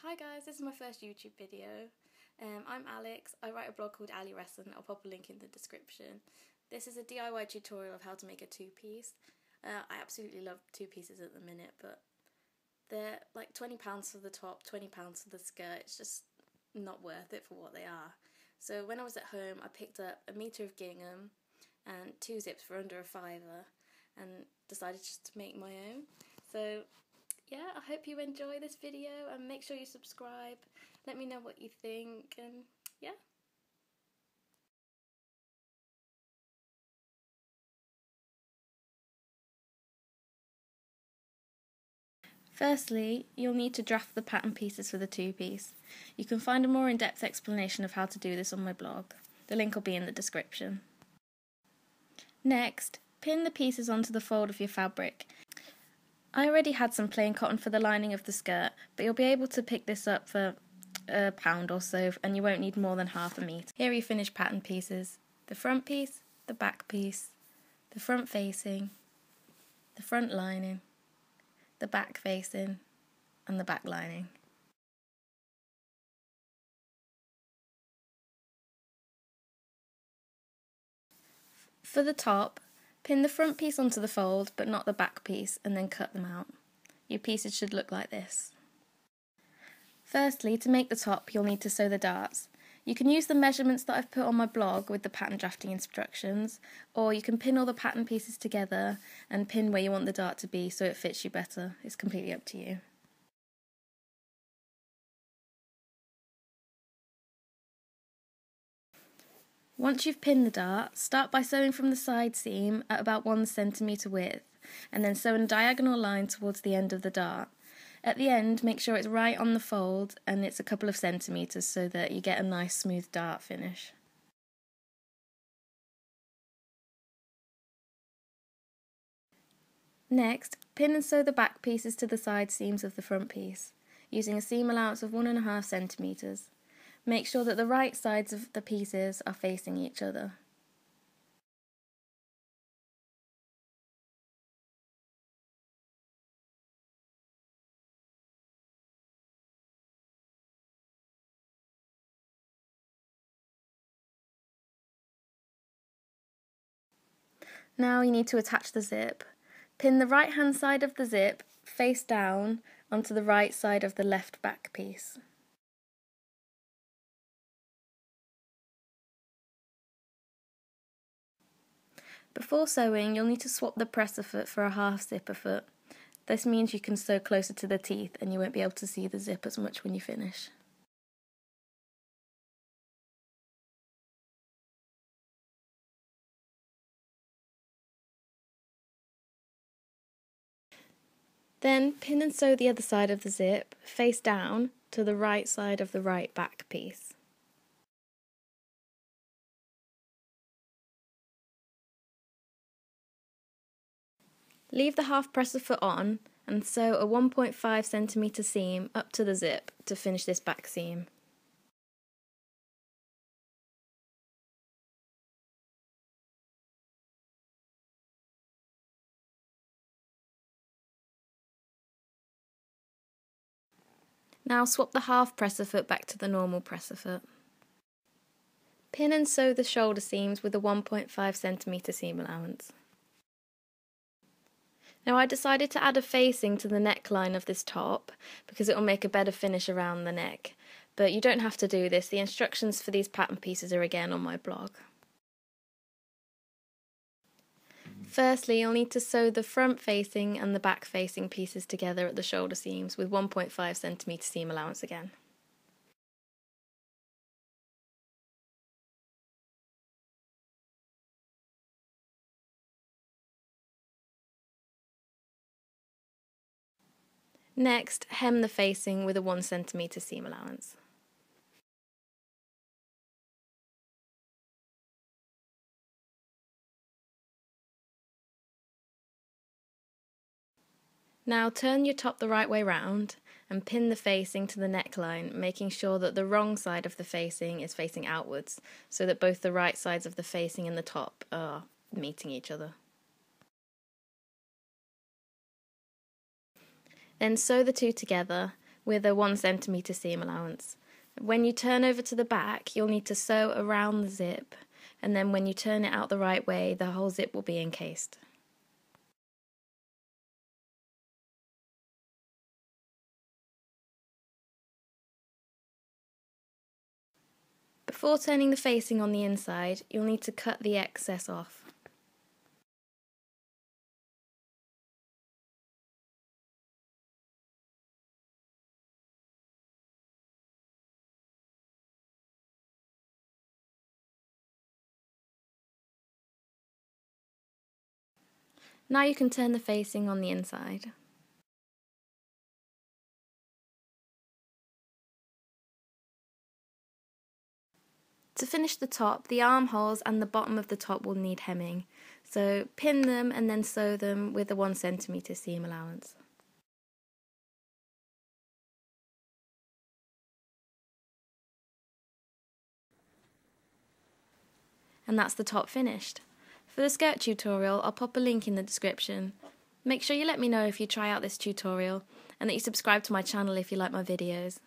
Hi guys, this is my first YouTube video. I'm Alex. I write a blog called Ali Resson. I'll pop a link in the description. This is a DIY tutorial of how to make a two-piece. I absolutely love two-pieces at the minute, but they're like £20 for the top, £20 for the skirt. It's just not worth it for what they are. So when I was at home, I picked up a metre of gingham and 2 zips for under a £5 and decided just to make my own. So yeah, I hope you enjoy this video and make sure you subscribe. Let me know what you think, and yeah. Firstly, you'll need to draft the pattern pieces for the two-piece. You can find a more in-depth explanation of how to do this on my blog. The link will be in the description. Next, pin the pieces onto the fold of your fabric. I already had some plain cotton for the lining of the skirt, but you'll be able to pick this up for £1 or so, and you won't need more than half a metre. Here are your finished pattern pieces: the front piece, the back piece, the front facing, the front lining, the back facing, and the back lining. For the top, pin the front piece onto the fold but not the back piece, and then cut them out. Your pieces should look like this. Firstly, to make the top, you'll need to sew the darts. You can use the measurements that I've put on my blog with the pattern drafting instructions, or you can pin all the pattern pieces together and pin where you want the dart to be so it fits you better. It's completely up to you. Once you've pinned the dart, start by sewing from the side seam at about 1 centimetre width, and then sew a diagonal line towards the end of the dart. At the end, make sure it's right on the fold and it's a couple of centimetres so that you get a nice smooth dart finish. Next, pin and sew the back pieces to the side seams of the front piece, using a seam allowance of 1.5 centimetres. Make sure that the right sides of the pieces are facing each other. Now you need to attach the zip. Pin the right hand side of the zip face down onto the right side of the left back piece. Before sewing, you'll need to swap the presser foot for a half zipper foot. This means you can sew closer to the teeth and you won't be able to see the zip as much when you finish. Then pin and sew the other side of the zip face down to the right side of the right back piece. Leave the half presser foot on and sew a 1.5 centimetre seam up to the zip to finish this back seam. Now swap the half presser foot back to the normal presser foot. Pin and sew the shoulder seams with a 1.5 centimetre seam allowance. Now I decided to add a facing to the neckline of this top because it will make a better finish around the neck, but you don't have to do this. The instructions for these pattern pieces are again on my blog. Firstly, you'll need to sew the front facing and the back facing pieces together at the shoulder seams with 1.5 centimetre seam allowance again. Next, hem the facing with a 1 centimetre seam allowance. Now turn your top the right way round and pin the facing to the neckline, making sure that the wrong side of the facing is facing outwards, so that both the right sides of the facing and the top are meeting each other. Then sew the two together, with a 1 centimetre seam allowance. When you turn over to the back, you'll need to sew around the zip, and then when you turn it out the right way, the whole zip will be encased. Before turning the facing on the inside, you'll need to cut the excess off. Now you can turn the facing on the inside. To finish the top, the armholes and the bottom of the top will need hemming, so pin them and then sew them with a 1 centimetre seam allowance. And that's the top finished. For the skirt tutorial, I'll pop a link in the description. Make sure you let me know if you try out this tutorial and that you subscribe to my channel if you like my videos.